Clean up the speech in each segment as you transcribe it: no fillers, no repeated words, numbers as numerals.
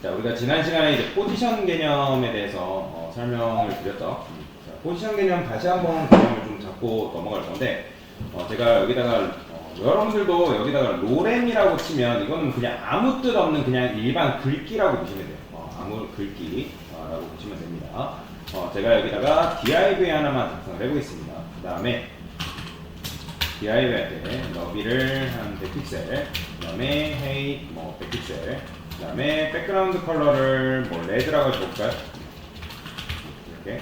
자, 우리가 지난 시간에 이제 포지션 개념에 대해서 설명을 드렸죠. 자, 포지션 개념 다시 한번 개념을 좀 잡고 넘어갈 건데, 제가 여기다가 여러분들도 여기다가 로렘이라고 치면 이거는 그냥 아무 뜻 없는 그냥 일반 글귀라고 보시면 돼요. 아무 글귀라고 보시면 됩니다. 제가 여기다가 div 하나만 작성을 해보겠습니다. 그 다음에 div 할 때 너비를 한 100픽셀, 그 다음에 height 100픽셀, 그 다음에 백그라운드 컬러를 레드라고 해볼까요? 이렇게.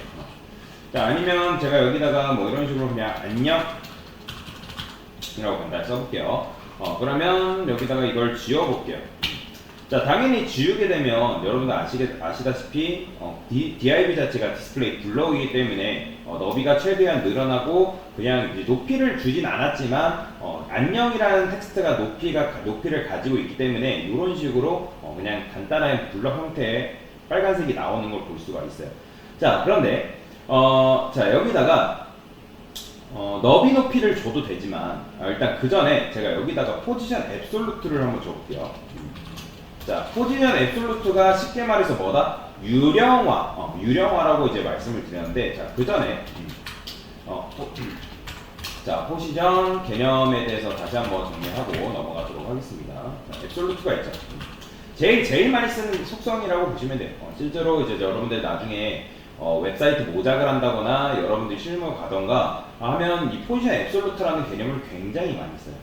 자, 아니면 제가 여기다가 이런 식으로 그냥 안녕 이라고 간단히 써볼게요. 그러면 여기다가 이걸 지워볼게요. 자, 당연히 지우게 되면 여러분들 아시다시피 div 자체가 디스플레이 블럭이기 때문에 너비가 최대한 늘어나고 그냥 이제 높이를 주진 않았지만 안녕이라는 텍스트가 높이를 가지고 있기 때문에 이런 식으로 그냥 간단한 블럭 형태의 빨간색이 나오는 걸 볼 수가 있어요. 자, 그런데 자, 여기다가 너비 높이를 줘도 되지만 일단 그 전에 제가 여기다가 포지션 앱솔루트를 한번 줘볼게요. 자, 포지션 앱솔루트가 쉽게 말해서 뭐다? 유령화라고 이제 말씀을 드렸는데, 자, 그 전에 자, 포지션 개념에 대해서 다시 한번 정리하고 넘어가도록 하겠습니다. 자, 앱솔루트가 있죠. 제일 많이 쓰는 속성이라고 보시면 돼요. 실제로 이제 여러분들 나중에 웹사이트 모작을 한다거나 여러분들이 실무 가던가 하면 이 포지션 앱솔루트라는 개념을 굉장히 많이 써요.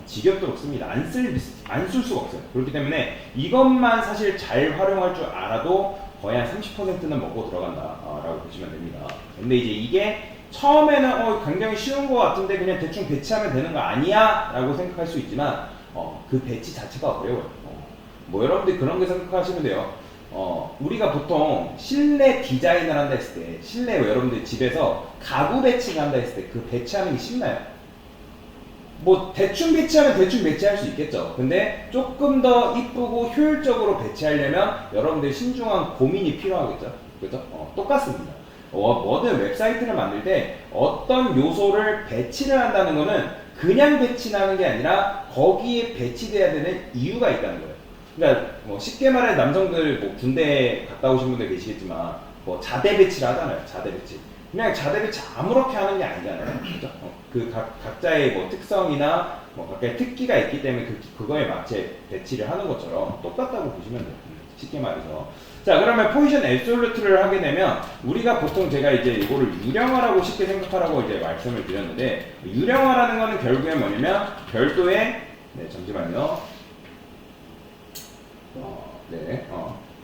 지겹도록 씁니다. 안 쓸 수가 없어요. 그렇기 때문에 이것만 사실 잘 활용할 줄 알아도 거의 한 30%는 먹고 들어간다라고 보시면 됩니다. 근데 이제 이게 처음에는 굉장히 쉬운 것 같은데 그냥 대충 배치하면 되는 거 아니야? 라고 생각할 수 있지만 그 배치 자체가 어려워요. 여러분들이 그런 게 생각하시면 돼요. 우리가 보통 실내 디자인을 한다 했을 때, 실내 여러분들 집에서 가구 배치를 한다 했을 때 그 배치하는 게 쉽나요? 대충 배치하면 대충 배치할 수 있겠죠. 근데 조금 더 이쁘고 효율적으로 배치하려면 여러분들 신중한 고민이 필요하겠죠. 그죠? 똑같습니다. 뭐든 웹사이트를 만들 때 어떤 요소를 배치를 한다는 거는 그냥 배치하는 게 아니라 거기에 배치돼야 되는 이유가 있다는 거예요. 그러니까 쉽게 말해 남성들 군대 갔다 오신 분들 계시겠지만 자대 배치를 하잖아요. 자대 배치. 그냥 자대 배치 아무렇게 하는 게 아니잖아요. 그죠? 그 각자의 특성이나 각자의 특기가 있기 때문에 그거에 맞게 배치를 하는 것처럼 똑같다고 보시면 돼요. 쉽게 말해서. 자, 그러면 포지션 앱솔루트를 하게 되면 우리가 보통 제가 이제 이거를 유령화라고 쉽게 생각하라고 이제 말씀을 드렸는데, 유령화라는 거는 결국엔 뭐냐면 별도의 잠시만요.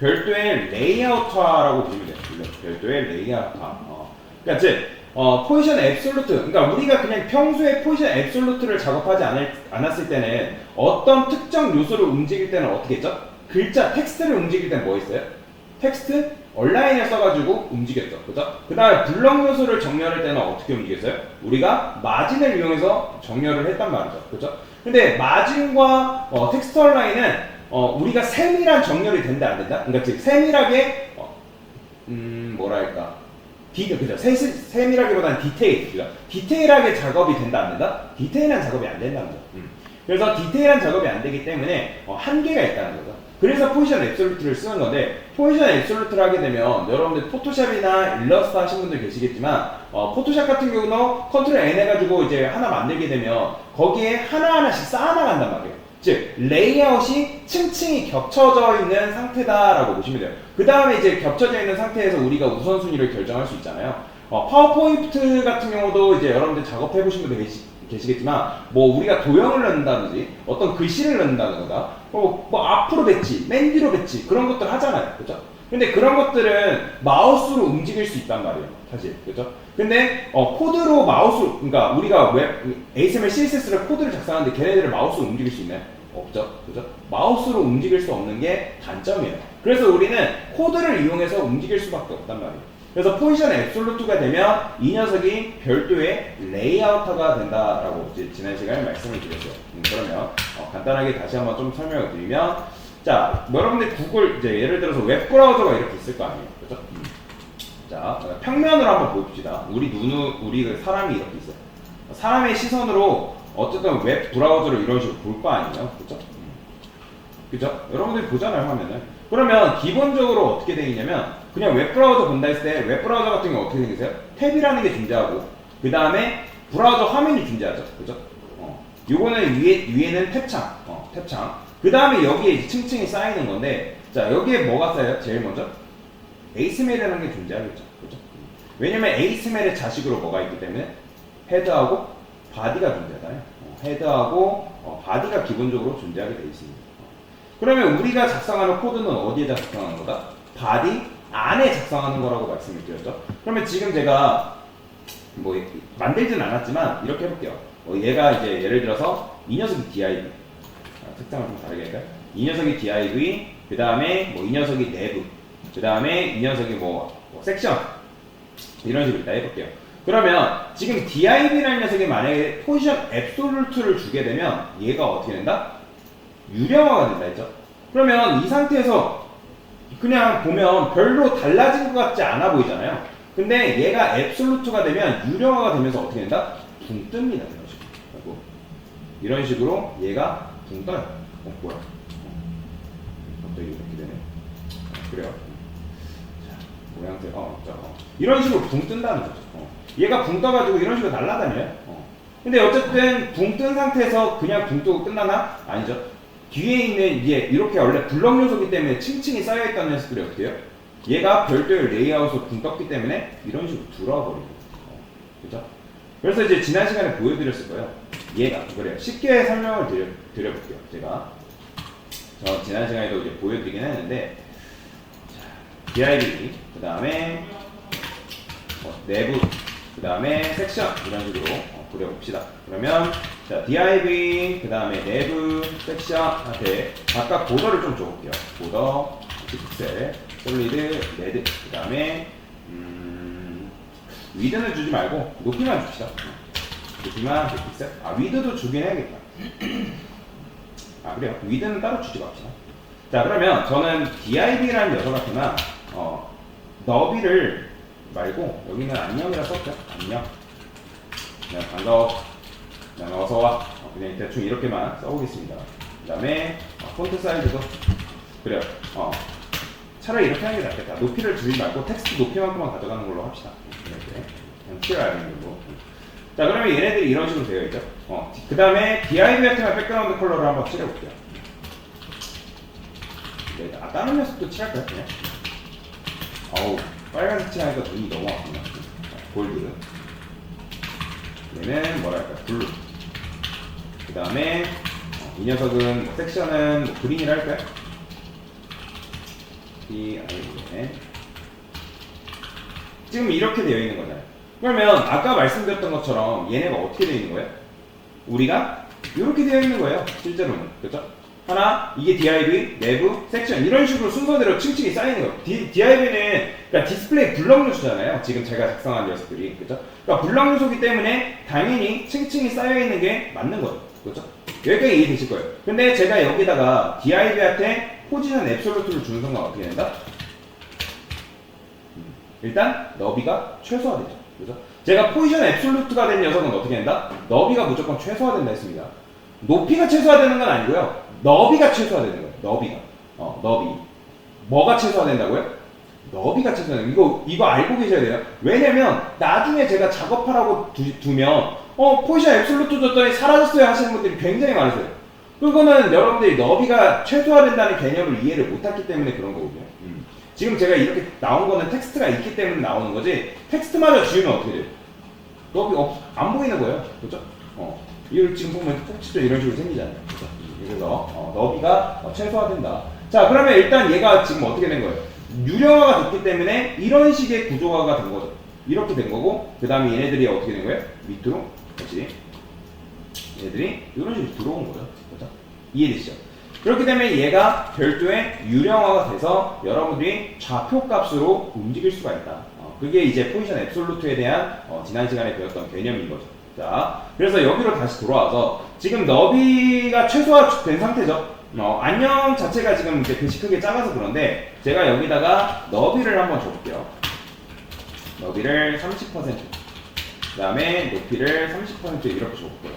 별도의 레이아웃화라고 보시면 돼요. 별도의 레이아웃화. 그러니까 즉 포지션 앱솔루트, 그러니까 우리가 그냥 평소에 포지션 앱솔루트를 작업하지 않았을 때는 어떤 특정 요소를 움직일 때는 어떻게 했죠? 글자, 텍스트를 움직일 때는 뭐 했어요? 텍스트, 얼라인을 써가지고 움직였죠. 그죠? 그 다음에 블럭 요소를 정렬할 때는 어떻게 움직였어요? 우리가 마진을 이용해서 정렬을 했단 말이죠. 그죠? 근데 마진과 텍스트 얼라인은 우리가 세밀한 정렬이 된다 안 된다? 그러니까 즉 세밀하게 뭐랄까 그죠? 세밀하기보다는 디테일하게 작업이 된다 안 된다? 디테일한 작업이 안 된다는 거죠. 그래서 디테일한 작업이 안 되기 때문에 한계가 있다는 거죠. 그래서 포지션 앱솔루트를 쓰는 건데, 포지션 앱솔루트를 하게 되면 여러분들 포토샵이나 일러스트 하신 분들 계시겠지만 포토샵 같은 경우는 컨트롤 N 해가지고 이제 하나 만들게 되면 거기에 하나하나씩 쌓아나간단 말이에요. 즉 레이아웃이 층층이 겹쳐져 있는 상태다라고 보시면 돼요. 그 다음에 이제 겹쳐져 있는 상태에서 우리가 우선순위를 결정할 수 있잖아요. 파워포인트 같은 경우도 이제 여러분들 작업해 보신 분들 계시겠지만 우리가 도형을 넣는다든지 어떤 글씨를 넣는다든가 앞으로 배치, 맨 뒤로 배치 그런 것들 하잖아요. 그렇죠? 근데 그런 것들은 마우스로 움직일 수 있단 말이에요. 사실. 그렇죠? 근데 코드로 그러니까 우리가 HTML, CSS를 코드를 작성하는데 걔네들을 마우스로 움직일 수 있나요? 없죠. 그죠? 마우스로 움직일 수 없는 게 단점이에요. 그래서 우리는 코드를 이용해서 움직일 수밖에 없단 말이에요. 그래서 포지션 앱솔루트가 되면 이 녀석이 별도의 레이아웃화가 된다라고 이제 지난 시간에 말씀을 드렸어요. 그러면 간단하게 다시 한번 좀 설명을 드리면, 자, 여러분들 구글 이제 예를 들어서 웹 브라우저가 이렇게 있을 거 아니에요, 그렇죠? 자, 평면으로 한번 봅시다. 우리 사람이 이렇게 있어요. 사람의 시선으로 어쨌든 웹 브라우저를 이런 식으로 볼 거 아니에요, 그렇죠? 그죠? 여러분들이 보잖아요, 화면을. 그러면 기본적으로 어떻게 되어 있냐면 그냥 웹브라우저 본다 했을 때 웹브라우저 같은 경우 어떻게 생기세요? 탭이라는 게 존재하고 그 다음에 브라우저 화면이 존재하죠. 그죠? 요거는 위에는 탭창, 탭창. 그 다음에 여기에 이제 층층이 쌓이는 건데, 자, 여기에 뭐가 쌓여요? 제일 먼저? ASML이라는 게 존재하겠죠. 그죠? 왜냐면 ASML의 자식으로 뭐가 있기 때문에 헤드하고 바디가 존재하잖아요. 헤드하고 바디가 기본적으로 존재하게 되어 있습니다. 그러면 우리가 작성하는 코드는 어디에다 작성하는 거다? 바디 안에 작성하는 거라고 말씀을 드렸죠. 그러면 지금 제가 뭐 만들진 않았지만 이렇게 해볼게요. 얘가 이제 예를 들어서 이 녀석이 div, 특성을 좀 다르게 할까요? 이 녀석이 div, 그 다음에 뭐 이 녀석이 nev, 그 다음에 이 녀석이 뭐 섹션, 이런 식으로 일단 해볼게요. 그러면 지금 div라는 녀석이 만약에 포지션 앱솔루트를 주게 되면 얘가 어떻게 된다? 유령화가 된다 했죠. 그러면 이 상태에서 그냥 보면 별로 달라진 것 같지 않아 보이잖아요. 근데 얘가 앱솔루트가 되면 유령화가 되면서 어떻게 된다? 붕 뜹니다. 이런 식으로. 이런 식으로 얘가 붕 떠요. 뭐야? 갑자기 이렇게 되네. 그래요. 자, 모양들, 이런 식으로 붕 뜬다는 거죠. 얘가 붕 떠가지고 이런 식으로 날아다녀요. 근데 어쨌든 붕 뜬 상태에서 그냥 붕 뜨고 끝나나? 아니죠. 뒤에 있는 이렇게 원래 블럭 요소기 때문에 층층이 쌓여있다는 녀석들이 어떻게 해요? 얘가 별도의 레이아웃으로 붕 떴기 때문에 이런 식으로 들어와 버리고. 그죠? 그래서 이제 지난 시간에 보여드렸을 거예요. 얘가 그래요. 쉽게 설명을 드려볼게요. 제가 지난 시간에도 이제 보여드리긴 했는데, 자, div, 그 다음에 내부, 그 다음에 섹션 이런 식으로 그려봅시다. 그러면 자 div, 그 다음에 내부, 섹션한테 각각 보더를 좀 줘볼게요. 보더, 픽셀, 솔리드, 레드, 그 다음에 위드는 주지 말고 높이만 줍시다. 높이만 100픽셀. 위드도 주긴 해야겠다. 그래요. 위드는 따로 주지 맙시다. 자, 그러면 저는 div라는 녀석 같으나 너비를 말고 여기는 안녕이라 썼죠. 안녕. 그냥 반가워. 그냥 어서와. 그냥 대충 이렇게만 써보겠습니다. 그 다음에 폰트 사이즈도 그래요. 차라리 이렇게 하는 게 낫겠다. 높이를 주지 말고 텍스트 높이만큼만 가져가는 걸로 합시다. 이렇게 그냥 칠하는 걸로. 자, 그러면 얘네들이 이런 식으로 되어 있죠. 그 다음에 div 같은 백그라운드 컬러를 한번 칠해볼게요. 네, 다른 녀석도 칠할까요? 그냥? 빨간색 칠하니까 눈이 너무 아프네. 골드. 얘는 뭐랄까, 블루. 그 다음에 이 녀석은 섹션은 그린이라 할까요? 지금 이렇게 되어 있는 거잖아요. 그러면 아까 말씀드렸던 것처럼 얘네가 어떻게 되어 있는 거예요? 우리가 이렇게 되어 있는 거예요. 실제로는. 그렇죠? 하나, 이게 div, 내부, 섹션 이런 식으로 순서대로 층층이 쌓이는 거예요. div는 그러니까 디스플레이 블럭 요소잖아요. 지금 제가 작성한 녀석들이. 그렇죠? 그러니까 블럭 요소기 때문에 당연히 층층이 쌓여 있는 게 맞는 거죠. 그렇죠? 여기까지 이해되실 거예요. 근데 제가 여기다가 div한테 포지션 앱솔루트를 주는 순간 어떻게 된다? 일단 너비가 최소화되죠. 그죠? 제가 포지션 앱솔루트가 된 녀석은 어떻게 된다? 너비가 무조건 최소화된다 했습니다. 높이가 최소화되는 건 아니고요. 너비가 최소화되는 거예요. 너비가. 너비. 뭐가 최소화된다고요? 너비가 최소화되는 거예요. 이거 알고 계셔야 돼요. 왜냐면 나중에 제가 작업하라고 두면 포지션 앱솔루트 줬더니 사라졌어요 하시는 분들이 굉장히 많으세요. 그거는 여러분들이 너비가 최소화된다는 개념을 이해를 못했기 때문에 그런 거거든요. 지금 제가 이렇게 나온 거는 텍스트가 있기 때문에 나오는 거지, 텍스트마저 지우면 어떻게 돼요? 너비 안 보이는 거예요. 그죠? 이걸 지금 보면 톡치도 이런 식으로 생기잖아요. 그죠? 그래서 너비가 최소화된다. 자, 그러면 일단 얘가 지금 어떻게 된 거예요? 유령화가 됐기 때문에 이런 식의 구조화가 된 거죠. 이렇게 된 거고, 그 다음에 얘네들이 어떻게 된 거예요? 밑으로 다시 얘네들이 이런 식으로 들어온 거죠. 그죠? 이해되시죠? 그렇기 때문에 얘가 별도의 유령화가 돼서 여러분들이 좌표 값으로 움직일 수가 있다. 그게 이제 포지션 앱솔루트에 대한 지난 시간에 배웠던 개념인 거죠. 자, 그래서 여기로 다시 돌아와서 지금 너비가 최소화된 상태죠. 안녕 자체가 지금 이제 글씨 크게 작아서 그런데 제가 여기다가 너비를 한번 줘볼게요. 너비를 30%, 그 다음에 높이를 30% 이렇게 줘볼게요.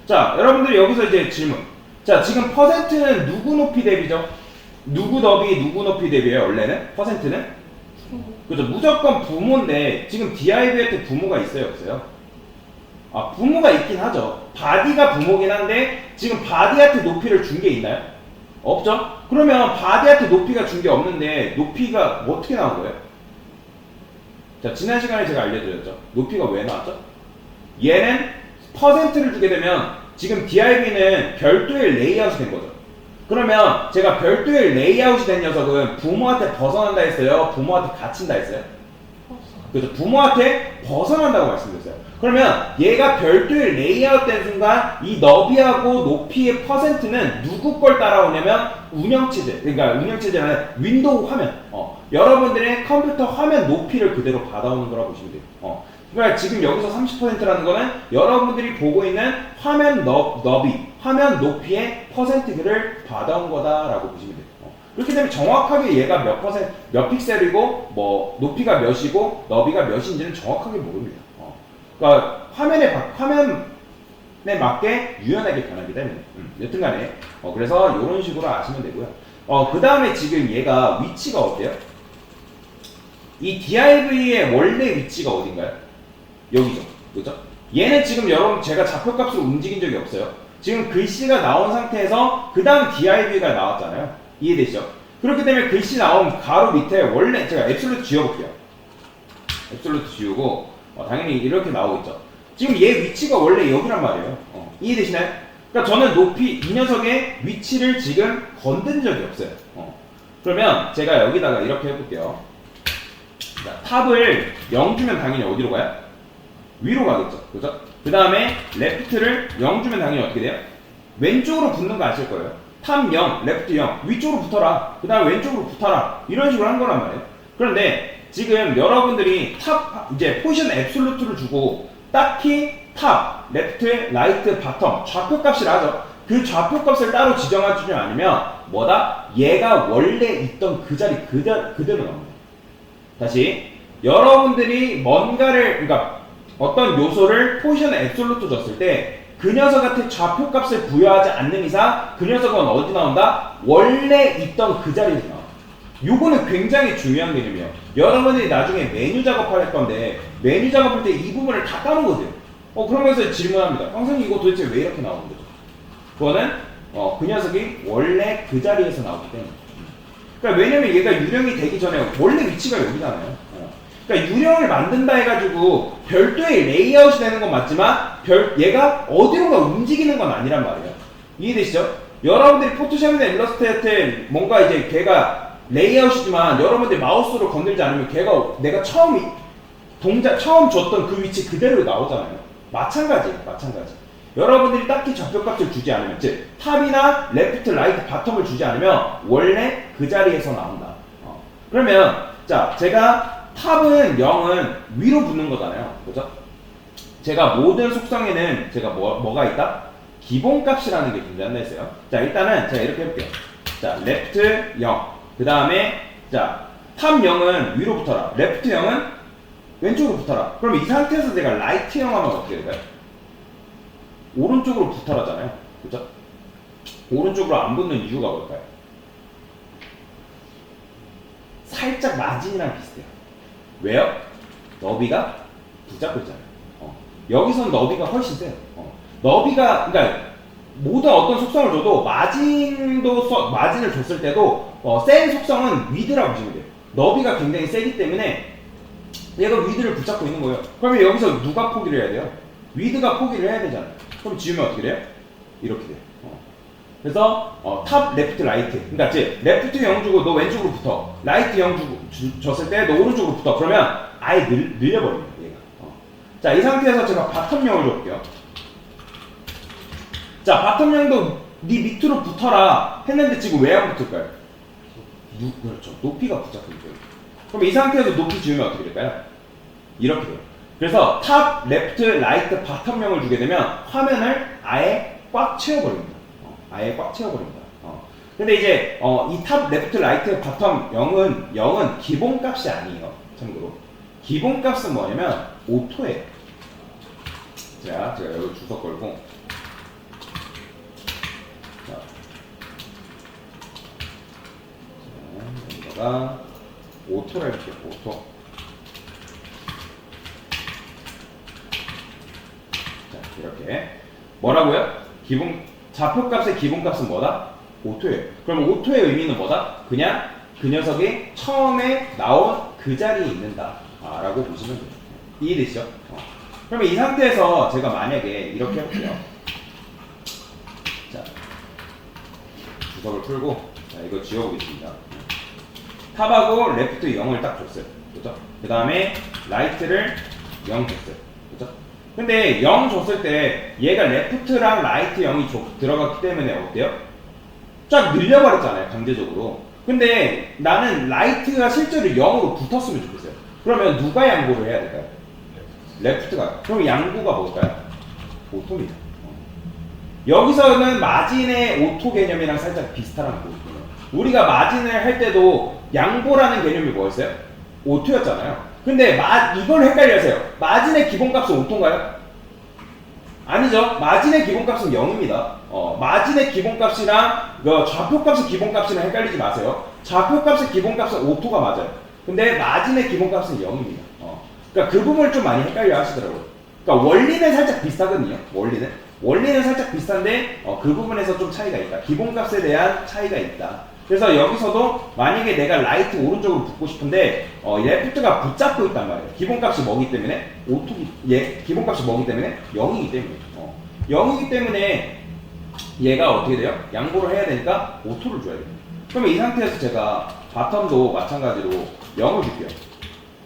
자, 여러분들 여기서 이제 질문. 자, 지금 퍼센트는 누구 높이 대비죠? 누구 너비, 누구 높이 대비예요, 원래는? 퍼센트는? 그죠? 무조건 부모인데, 지금 DIV한테 부모가 있어요, 없어요? 아, 부모가 있긴 하죠. 바디가 부모긴 한데, 지금 바디한테 높이를 준 게 있나요? 없죠? 그러면 바디한테 높이가 준 게 없는데, 높이가 어떻게 나온 거예요? 자, 지난 시간에 제가 알려드렸죠. 높이가 왜 나왔죠? 얘는 퍼센트를 주게 되면, 지금 DIV는 별도의 레이아웃이 된 거죠. 그러면 제가 별도의 레이아웃이 된 녀석은 부모한테 벗어난다 했어요? 부모한테 갇힌다 했어요? 그래서 부모한테 벗어난다고 말씀드렸어요. 그러면 얘가 별도의 레이아웃 된 순간 이 너비하고 높이의 퍼센트는 누구 걸 따라오냐면 운영체제, 그러니까 운영체제는 윈도우 화면, 여러분들의 컴퓨터 화면 높이를 그대로 받아오는 거라고 보시면 돼요. 그러니까 지금 여기서 30%라는 거는 여러분들이 보고 있는 화면 너비, 화면 높이의 퍼센트를 받아온 거다라고 보시면 돼요. 그렇게 되면 정확하게 얘가 몇 퍼센트, 몇 픽셀이고, 뭐 높이가 몇이고, 너비가 몇인지는 정확하게 모릅니다. 그러니까 화면에 맞게 유연하게 변하기 때문에. 여튼간에 그래서 이런 식으로 아시면 되고요. 그 다음에 지금 얘가 위치가 어때요? 이 DIV의 원래 위치가 어딘가요? 여기죠. 그죠? 얘는 지금 여러분 제가 좌표값으로 움직인 적이 없어요. 지금 글씨가 나온 상태에서 그 다음 DIV가 나왔잖아요. 이해되시죠? 그렇기 때문에 글씨 나온 가로 밑에 원래 제가 앱솔루트 지워볼게요. 앱솔루트 지우고 당연히 이렇게 나오고 있죠. 지금 얘 위치가 원래 여기란 말이에요. 이해되시나요? 그러니까 저는 높이 이 녀석의 위치를 지금 건든 적이 없어요. 그러면 제가 여기다가 이렇게 해볼게요. 자, 탑을 0 주면 당연히 어디로 가요? 위로 가겠죠. 그죠? 그 다음에 레프트를 0 주면 당연히 어떻게 돼요? 왼쪽으로 붙는 거 아실 거예요. 탑 0, 레프트 0, 위쪽으로 붙어라. 그 다음에 왼쪽으로 붙어라. 이런 식으로 한 거란 말이에요. 그런데 지금 여러분들이 탑, 이제 포지션 앱솔루트를 주고 딱히 탑, 레프트, 라이트, 바텀, 좌표값이라 하죠. 그 좌표값을 따로 지정하지 않으면 뭐다? 얘가 원래 있던 그 자리 그대로 나옵니다. 다시 여러분들이 뭔가를, 그러니까 어떤 요소를 포지션 앱솔루트 줬을 때 그 녀석한테 좌표값을 부여하지 않는 이상 그 녀석은 어디 나온다? 원래 있던 그 자리에서 나와. 요거는 굉장히 중요한 개념이에요. 여러분들이 나중에 메뉴 작업할 건데 메뉴 작업할 때 이 부분을 다 까먹으세요. 그러면서 질문합니다. 선생님 이거 도대체 왜 이렇게 나오는 거죠? 그거는 그 녀석이 원래 그 자리에서 나오기 때문에. 그러니까 왜냐면 얘가 유령이 되기 전에 원래 위치가 여기잖아요. 그러니까 유령을 만든다 해가지고 별도의 레이아웃이 되는 건 맞지만 얘가 어디론가 움직이는 건 아니란 말이에요. 이해되시죠? 여러분들이 포토샵이나 일러스트레이터에 뭔가 이제 걔가 레이아웃이지만 여러분들이 마우스로 건들지 않으면 걔가 내가 처음 줬던 그 위치 그대로 나오잖아요. 마찬가지예요. 마찬가지. 여러분들이 딱히 좌표값을 주지 않으면, 즉 탑이나 레프트, 라이트, 바텀을 주지 않으면 원래 그 자리에서 나온다. 그러면 자, 제가 탑은 0은 위로 붙는 거잖아요. 그죠? 제가 모든 속성에는 제가 뭐가 있다? 기본값이라는 게 존재한다 했어요. 자, 일단은 제가 이렇게 해볼게요. 자, 레프트 0. 그 다음에 자, 탑 0은 위로 붙어라. 레프트 0은 왼쪽으로 붙어라. 그럼 이 상태에서 제가 라이트 0 하면 어떻게 될까요? 오른쪽으로 붙어라잖아요. 그죠? 오른쪽으로 안 붙는 이유가 뭘까요? 살짝 마진이랑 비슷해요. 왜요? 너비가 붙잡고 있잖아요. 여기서는 너비가 훨씬 세요. 너비가, 그러니까 모든 어떤 속성을 줘도 마진을 줬을 때도 센 속성은 위드라고 보시면 돼요. 너비가 굉장히 세기 때문에 얘가 위드를 붙잡고 있는 거예요. 그러면 여기서 누가 포기를 해야 돼요? 위드가 포기를 해야 되잖아요. 그럼 지우면 어떻게 돼요? 이렇게 돼요. 그래서 탑, 레프트, 라이트. 그러니까 즉 레프트 0 주고 너 왼쪽으로 붙어. 라이트 0 줬을 때 너 오른쪽으로 붙어. 그러면 아예 늘려버립니다. 얘가. 자, 이 상태에서 제가 바텀 0을 줘볼게요. 자, 바텀 0도 네 밑으로 붙어라 했는데 지금 왜 안 붙을까요? 그렇죠. 높이가 붙잡고 있어요. 그럼 이 상태에서 높이 지우면 어떻게 될까요? 이렇게 돼요. 그래서 탑, 레프트, 라이트, 바텀 0을 주게 되면 화면을 아예 꽉 채워버립니다. 아예 꽉 채워버립니다. 근데 이제 이 탑, 레프트, 라이트, 바텀 0은 기본값이 아니에요. 참고로 기본값은 뭐냐면 오토예요. 제가 여기 주석 걸고, 자, 여기다가 오토를 해볼게요. 오토. 자, 이렇게. 뭐라고요? 좌표값의 기본값은 뭐다? 오토예요. 그럼 오토의 의미는 뭐다? 그냥 그 녀석이 처음에 나온 그 자리에 있는다. 라고 보시면 돼요. 이해되시죠? 그러면 이 상태에서 제가 만약에 이렇게 해볼게요. 자, 주석을 풀고, 자, 이거 지워보겠습니다. 탑하고 레프트 0을 딱 줬어요. 그죠? 그 다음에 라이트를 0 줬어요. 그죠? 근데 0 줬을 때 얘가 레프트랑 라이트 0이 들어갔기 때문에 어때요? 쫙 늘려버렸잖아요. 강제적으로. 근데 나는 라이트가 실제로 0으로 붙었으면 좋겠어요. 그러면 누가 양보를 해야 될까요? 레프트가. 그럼 양보가 뭘까요? 오토입니다. 여기서는 마진의 오토 개념이랑 살짝 비슷하다는 거거든요. 우리가 마진을 할 때도 양보라는 개념이 뭐였어요? 오토였잖아요. 근데 이걸 헷갈려하세요. 마진의 기본값은 오토인가요? 아니죠. 마진의 기본값은 0입니다. 마진의 기본값이랑 좌표값의 기본값이랑 헷갈리지 마세요. 좌표값의 기본값은 오토가 맞아요. 근데 마진의 기본값은 0입니다. 그러니까 그 부분을 좀 많이 헷갈려 하시더라고요. 그러니까 원리는 살짝 비슷하거든요. 원리는 살짝 비슷한데 그 부분에서 좀 차이가 있다. 기본값에 대한 차이가 있다. 그래서 여기서도 만약에 내가 라이트 오른쪽으로 붙고 싶은데 레프트가 붙잡고 있단 말이에요. 기본값이 뭐기 때문에? 기본값이 뭐기 때문에? 0이기 때문에. 0이기 때문에 얘가 어떻게 돼요? 양보를 해야 되니까 오토를 줘야 돼요. 그러면 이 상태에서 제가 바텀도 마찬가지로 0을 줄게요.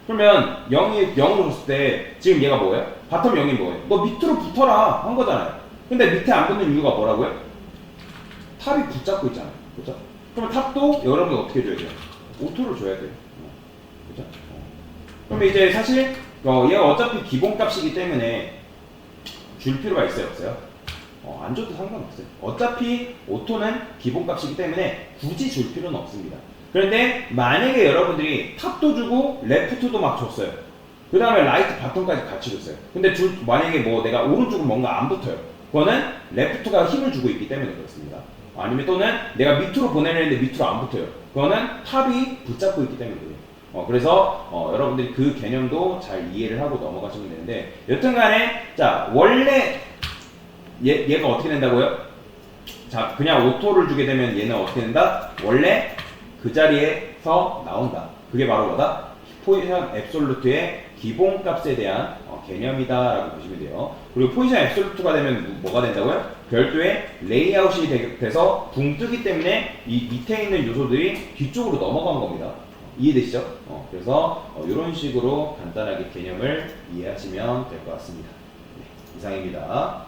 그러면 0을 줬을 때 지금 얘가 뭐예요? 바텀 0이 뭐예요? 너 밑으로 붙어라 한 거잖아요. 근데 밑에 안 붙는 이유가 뭐라고요? 탑이 붙잡고 있잖아요. 그죠? 그러면 탑도 여러분 어떻게 줘야 돼요? 오토를 줘야 돼요. 그죠? 그러면 이제 사실 얘가 어차피 기본값이기 때문에 줄 필요가 있어요? 없어요? 안 줘도 상관없어요. 어차피 오토는 기본값이기 때문에 굳이 줄 필요는 없습니다. 그런데 만약에 여러분들이 탑도 주고 레프트도 막 줬어요. 그 다음에 라이트 바텀까지 같이 줬어요. 근데 만약에 내가 오른쪽으로 뭔가 안 붙어요. 그거는 레프트가 힘을 주고 있기 때문에 그렇습니다. 아니면 또는 내가 밑으로 보내려는데 밑으로 안 붙어요. 그거는 탑이 붙잡고 있기 때문에 그래요. 그래서 여러분들이 그 개념도 잘 이해를 하고 넘어가시면 되는데 여튼간에 자 원래 얘가 어떻게 된다고요? 자 그냥 오토를 주게 되면 얘는 어떻게 된다? 원래 그 자리에서 나온다. 그게 바로 뭐다? 포지션 앱솔루트의 기본값에 대한 개념이다 라고 보시면 돼요. 그리고 포지션 앱솔루트가 되면 뭐가 된다고요? 별도의 레이아웃이 돼서 붕 뜨기 때문에 이 밑에 있는 요소들이 뒤쪽으로 넘어간 겁니다. 이해되시죠? 그래서 이런 식으로 간단하게 개념을 이해하시면 될 것 같습니다. 네, 이상입니다.